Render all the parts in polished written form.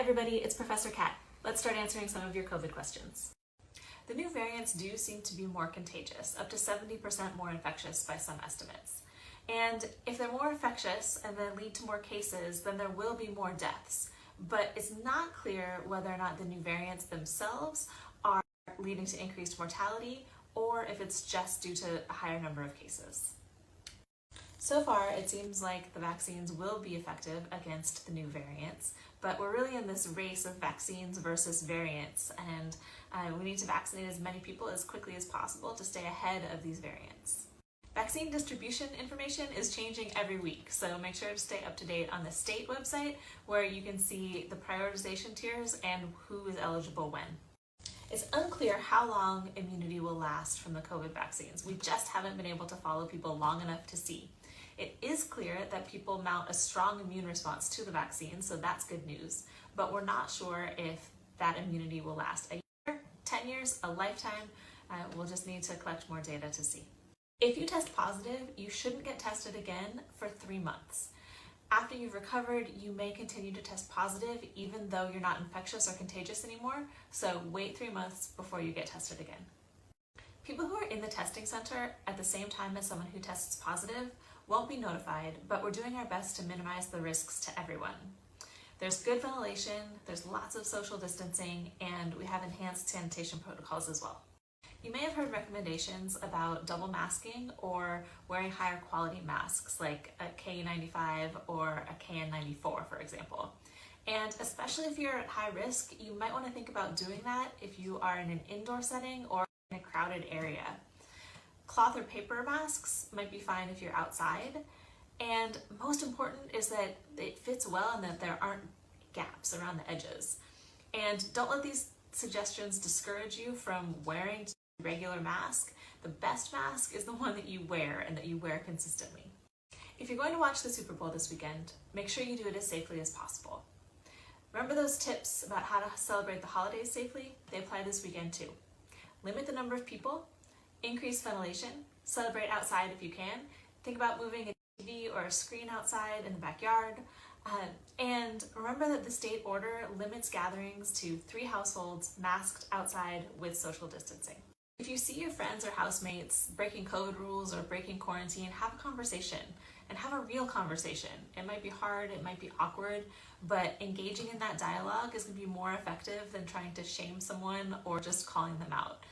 everybody, it's Professor Kat. Let's start answering some of your COVID questions. The new variants do seem to be more contagious, up to 70% more infectious by some estimates. And if they're more infectious and then lead to more cases, then there will be more deaths. But it's not clear whether or not the new variants themselves are leading to increased mortality or if it's just due to a higher number of cases. So far, it seems like the vaccines will be effective against the new variants, but we're really in this race of vaccines versus variants, and we need to vaccinate as many people as quickly as possible to stay ahead of these variants. Vaccine distribution information is changing every week, so make sure to stay up to date on the state website where you can see the prioritization tiers and who is eligible when. It's unclear how long immunity will last from the COVID vaccines. We just haven't been able to follow people long enough to see. It is clear that people mount a strong immune response to the vaccine, so that's good news, but we're not sure if that immunity will last a year, 10 years, a lifetime. We'll just need to collect more data to see. If you test positive, you shouldn't get tested again for 3 months. After you've recovered, you may continue to test positive even though you're not infectious or contagious anymore, so wait 3 months before you get tested again. People who are in the testing center at the same time as someone who tests positive won't be notified, but we're doing our best to minimize the risks to everyone. There's good ventilation, there's lots of social distancing, and we have enhanced sanitation protocols as well. You may have heard recommendations about double masking or wearing higher quality masks like a K95 or a KN94, for example. And especially if you're at high risk, you might want to think about doing that if you are in an indoor setting or in a crowded area. Cloth or paper masks might be fine if you're outside. And most important is that it fits well and that there aren't gaps around the edges. And don't let these suggestions discourage you from wearing a regular mask. The best mask is the one that you wear and that you wear consistently. If you're going to watch the Super Bowl this weekend, make sure you do it as safely as possible. Remember those tips about how to celebrate the holidays safely? They apply this weekend too. Limit the number of people, increase ventilation, celebrate outside if you can. Think about moving a TV or a screen outside in the backyard. And remember that the state order limits gatherings to 3 households masked outside with social distancing. If you see your friends or housemates breaking COVID rules or breaking quarantine, have a conversation and have a real conversation. It might be hard, it might be awkward, but engaging in that dialogue is going to be more effective than trying to shame someone or just calling them out.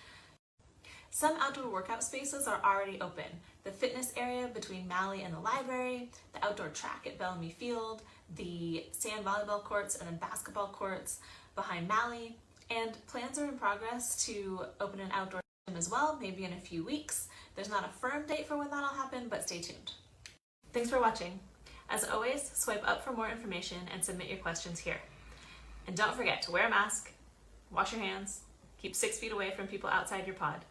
Some outdoor workout spaces are already open. The fitness area between Malley and the library, the outdoor track at Bellamy Field, the sand volleyball courts and the basketball courts behind Malley, and plans are in progress to open an outdoor gym as well, maybe in a few weeks. There's not a firm date for when that'll happen, but stay tuned. Thanks for watching. As always, swipe up for more information and submit your questions here. And don't forget to wear a mask, wash your hands, keep 6 feet away from people outside your pod.